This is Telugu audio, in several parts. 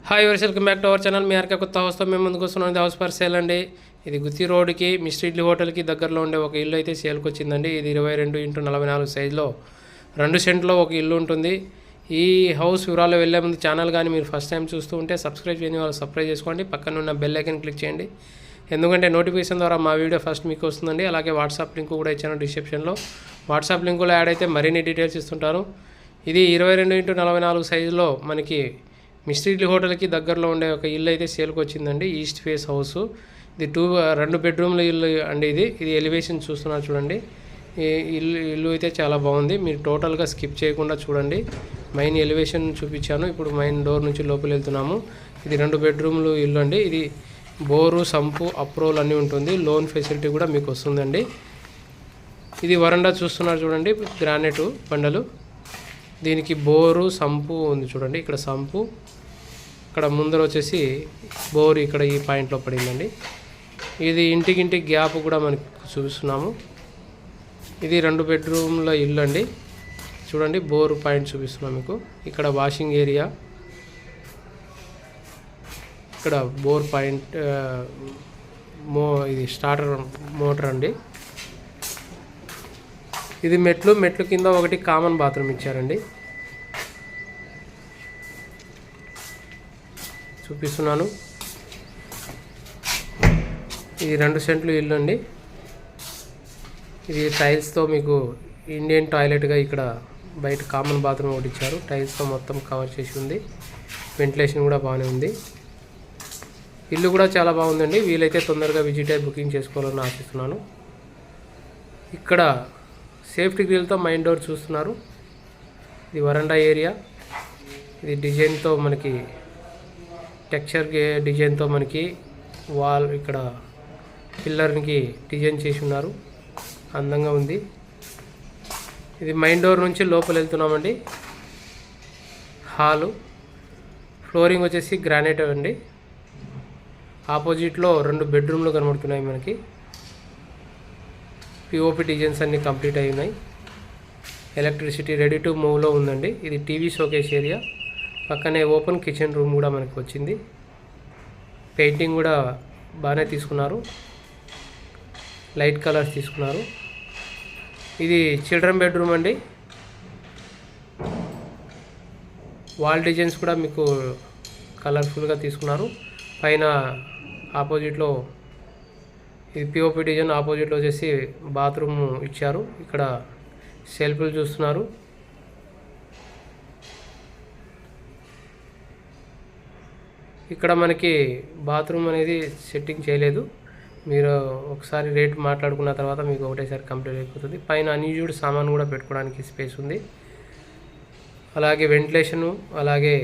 Hi welcome back to our channel. మీ ఆర్కే కొత్త హౌస్తో మేము ముందుకు వస్తున్నాం. ఇది హౌస్ ఫర్ సేల్ అండి. ఇది గుత్తి రోడ్కి మిస్టర్ ఇడ్లీ హోటల్కి దగ్గరలో ఉండే ఒక ఇల్లు అయితే సేల్కి వచ్చిందండి. ఇది 22x44 సైజులో 2 సెంట్లో ఒక ఇల్లు ఉంటుంది. ఈ హౌస్ వివరాలు వెళ్ళే ముందు ఛానల్ కానీ మీరు ఫస్ట్ టైం చూస్తూ ఉంటే సబ్స్క్రైబ్ చేయని వాళ్ళు సబ్స్క్రైబ్ చేసుకోండి. పక్కన ఉన్న బెల్ ఐకన్ క్లిక్ చేయండి, ఎందుకంటే నోటిఫికేషన్ ద్వారా మా వీడియో ఫస్ట్ మీకు వస్తుందండి. అలాగే వాట్సాప్ లింక్ కూడా ఇచ్చాను డిస్క్రిప్షన్లో. వాట్సాప్ లింకులో యాడ్ అయితే మరిన్ని డీటెయిల్స్ ఇస్తుంటారు. ఇది 22x44 సైజులో మనకి మిస్టర్ ఇడ్లీ హోటల్కి దగ్గరలో ఉండే ఒక ఇల్లు అయితే సేల్కి వచ్చిందండి. East face house. ఇది 2 బెడ్రూమ్ల ఇల్లు అండి. ఇది ఎలివేషన్ చూస్తున్నారు చూడండి. ఈ ఇల్లు అయితే చాలా బాగుంది. మీరు టోటల్గా స్కిప్ చేయకుండా చూడండి. మెయిన్ ఎలివేషన్ చూపించాను. ఇప్పుడు మెయిన్ డోర్ నుంచి లోపల వెళ్తున్నాము. ఇది 2 బెడ్రూమ్లు ఇల్లు అండి. ఇది బోరు, సంపు, అప్రూవల్ అన్నీ ఉంటుంది. లోన్ ఫెసిలిటీ కూడా మీకు వస్తుందండి. ఇది వరండా చూస్తున్నారు చూడండి, గ్రానైట్ బండలు. దీనికి బోరు, సంపు ఉంది చూడండి. ఇక్కడ సంపు, ఇక్కడ ముందర వచ్చేసి బోరు ఇక్కడ ఈ పాయింట్లో పడిందండి. ఇది ఇంటికి గ్యాప్ కూడా మనకి చూపిస్తున్నాము. ఇది 2 బెడ్రూమ్ల ఇల్లు అండి. చూడండి, బోరు పాయింట్ చూపిస్తున్నాం మీకు. ఇక్కడ వాషింగ్ ఏరియా, ఇక్కడ బోర్ పాయింట్, ఇది స్టార్టర్ మోటార్ అండి. ఇది మెట్లు కింద ఒకటి కామన్ బాత్రూమ్ ఇచ్చారండి. చూపిస్తున్నాను. ఇది 2 సెంట్లు ఇల్లు అండి. ఇది టైల్స్తో మీకు ఇండియన్ టాయిలెట్గా ఇక్కడ బయట కామన్ బాత్రూమ్ ఒకటి ఇచ్చారు. టైల్స్తో మొత్తం కవర్ చేసి ఉంది. వెంటిలేషన్ కూడా బాగానే ఉంది. ఇల్లు కూడా చాలా బాగుందండి. వీలైతే తొందరగా విజిట్ అయి బుకింగ్ చేసుకోవాలని ఆశిస్తున్నాను. ఇక్కడ సేఫ్టీ గ్రిల్తో మెయిన్ డోర్ చూస్తున్నారు. ఇది వరండా ఏరియా. ఇది డిజైన్తో మనకి టెక్స్చర్ డిజైన్తో మనకి వాల్ ఇక్కడ పిల్లర్కి డిజైన్ చేసి ఉన్నారు. అందంగా ఉంది. ఇది మెయిన్ డోర్ నుంచి లోపల వెళ్తున్నామండి. హాలు, ఫ్లోరింగ్ వచ్చేసి గ్రానైట్ అండి. ఆపోజిట్లో 2 బెడ్రూమ్లు కనబడుతున్నాయి మనకి. పిఓపి డిజైన్స్ అన్నీ కంప్లీట్ అయి ఉన్నాయి. ఎలక్ట్రిసిటీ రెడీ టు మూవ్లో ఉందండి. ఇది టీవీ షోకేస్ ఏరియా. పక్కనే ఓపెన్ కిచెన్ రూమ్ కూడా మనకి వచ్చింది. పెయింటింగ్ కూడా బాగానే తీసుకున్నారు. లైట్ కలర్స్ తీసుకున్నారు. ఇది చిల్డ్రన్ బెడ్రూమ్ అండి. వాల్ డిజైన్స్ కూడా మీకు కలర్ఫుల్గా తీసుకున్నారు. పైన ఆపోజిట్లో ఇది పిఓపి డిజైన్, ఆపోజిట్లో వచ్చేసి బాత్రూమ్ ఇచ్చారు. ఇక్కడ సెల్ఫ్లు చూస్తున్నారు. ఇక్కడ మనకి బాత్రూమ్ అనేది సెట్టింగ్ చేయలేదు. మీరు ఒకసారి రేట్ మాట్లాడుకున్న తర్వాత మీకు ఒకటేసారి కంప్లీట్ అయిపోతుంది. పైన అన్యూజ్డ్ సామాన్ కూడా పెట్టుకోవడానికి స్పేస్ ఉంది. అలాగే వెంటిలేషను, అలాగే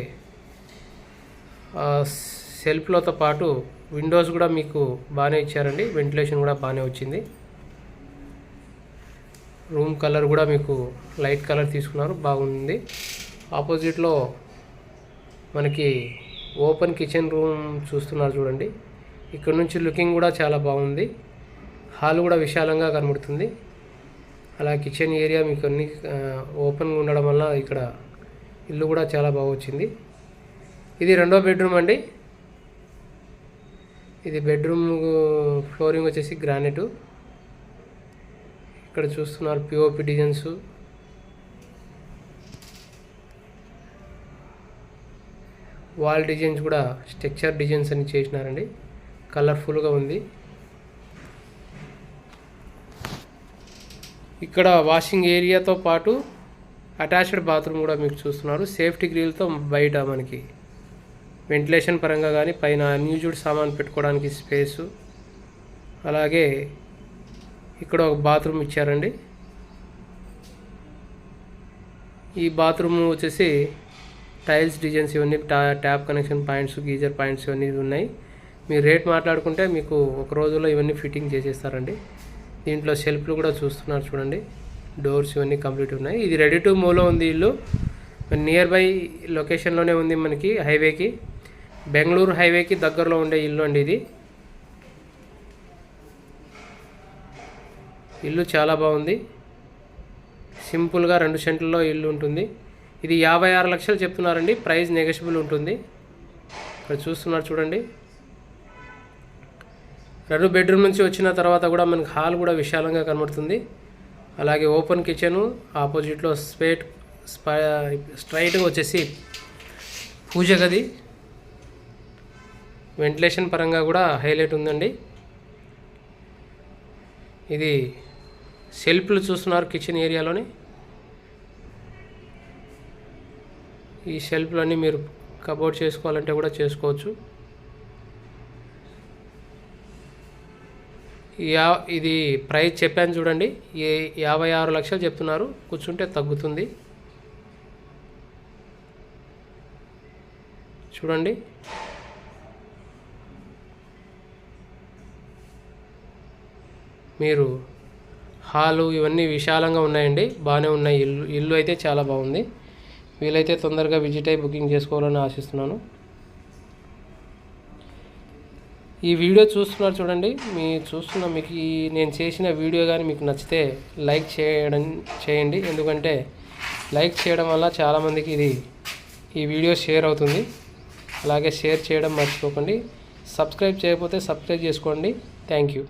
సెల్ఫ్లతో పాటు విండోస్ కూడా మీకు బాగానే ఇచ్చారండి. వెంటిలేషన్ కూడా బాగానే వచ్చింది. రూమ్ కలర్ కూడా మీకు లైట్ కలర్ తీసుకున్నారు, బాగుంది. ఆపోజిట్లో మనకి ఓపెన్ కిచెన్ రూమ్ చూస్తున్నారు చూడండి. ఇక్కడ నుంచి లుకింగ్ కూడా చాలా బాగుంది. హాల్ కూడా విశాలంగా కనబడుతుంది. అలా కిచెన్ ఏరియా మీకు అన్ని ఓపెన్గా ఉండడం వల్ల ఇక్కడ ఇల్లు కూడా చాలా బాగా వచ్చింది. ఇది 2వ బెడ్రూమ్ అండి. ఇది బెడ్రూమ్ ఫ్లోరింగ్ వచ్చేసి గ్రానైట్. ఇక్కడ చూస్తున్నారు పిఓపి డిజైన్స్. వాల్ డిజైన్స్ కూడా స్ట్రక్చర్ డిజైన్స్ అని చేసినారండి. కలర్ఫుల్గా ఉంది. ఇక్కడ వాషింగ్ ఏరియాతో పాటు అటాచ్డ్ బాత్రూమ్ కూడా మీకు చూస్తున్నారు. సేఫ్టీ గ్రిల్తో బయట మనకి వెంటిలేషన్ పరంగా కానీ పైన అన్యూజ్డ్ సామాన్ పెట్టుకోవడానికి స్పేసు. అలాగే ఇక్కడ ఒక బాత్రూమ్ ఇచ్చారండి. ఈ బాత్రూమ్ వచ్చేసి టైల్స్ డిజైన్స్ ఇవన్నీ tap connection points, geyser points ఇవన్నీ ఉన్నాయి. మీరు రేట్ మాట్లాడుకుంటే మీకు ఒక రోజులో ఇవన్నీ ఫిట్టింగ్ చేసేస్తారండి. దీంట్లో సెల్ఫ్లు కూడా చూస్తున్నారు చూడండి. డోర్స్ ఇవన్నీ కంప్లీట్ ఉన్నాయి. ఇది రెడీ టు మూవ్లో ఉంది ఇల్లు. నియర్ బై లొకేషన్లోనే ఉంది మనకి, హైవేకి, బెంగళూరు హైవేకి దగ్గరలో ఉండే ఇల్లు అండి. ఇది ఇల్లు చాలా బాగుంది. సింపుల్గా 2 సెంట్లలో ఇల్లు ఉంటుంది. ఇది 56 లక్షలు చెప్తున్నారండి. ప్రైస్ నెగోషియబుల్ ఉంటుంది. ఇక్కడ చూస్తున్నారు చూడండి. 2 బెడ్రూమ్ నుంచి వచ్చిన తర్వాత కూడా మనకి హాల్ కూడా విశాలంగా కనబడుతుంది. అలాగే ఓపెన్ కిచెను, ఆపోజిట్లో స్ట్రైట్గా వచ్చేసి పూజ గది, వెంటిలేషన్ పరంగా కూడా హైలైట్ ఉందండి. ఇది సెల్ఫ్లు చూస్తున్నారు కిచెన్ ఏరియాలోని. ఈ షెల్ఫ్లన్నీ మీరు కబోర్డ్ చేసుకోవాలంటే కూడా చేసుకోవచ్చు. ఇది ప్రైస్ చెప్పాను చూడండి, 56 లక్షలు చెప్తున్నారు. కూర్చుంటే తగ్గుతుంది చూడండి. మీరు హాలు ఇవన్నీ విశాలంగా ఉన్నాయండి, బాగానే ఉన్నాయి. ఇల్లు అయితే చాలా బాగుంది. వీలైతే తొందరగా విజిట్ అయ్యి బుకింగ్ చేసుకోవాలని ఆశిస్తున్నాను. ఈ వీడియో చూస్తున్నారు చూడండి, మీకు నేను చేసిన వీడియో కానీ మీకు నచ్చితే లైక్ చేయండి. ఎందుకంటే లైక్ చేయడం వల్ల చాలామందికి ఈ వీడియో షేర్ అవుతుంది. అలాగే షేర్ చేయడం మర్చిపోకండి. సబ్స్క్రైబ్ చేయకపోతే సబ్స్క్రైబ్ చేసుకోండి. Thank you.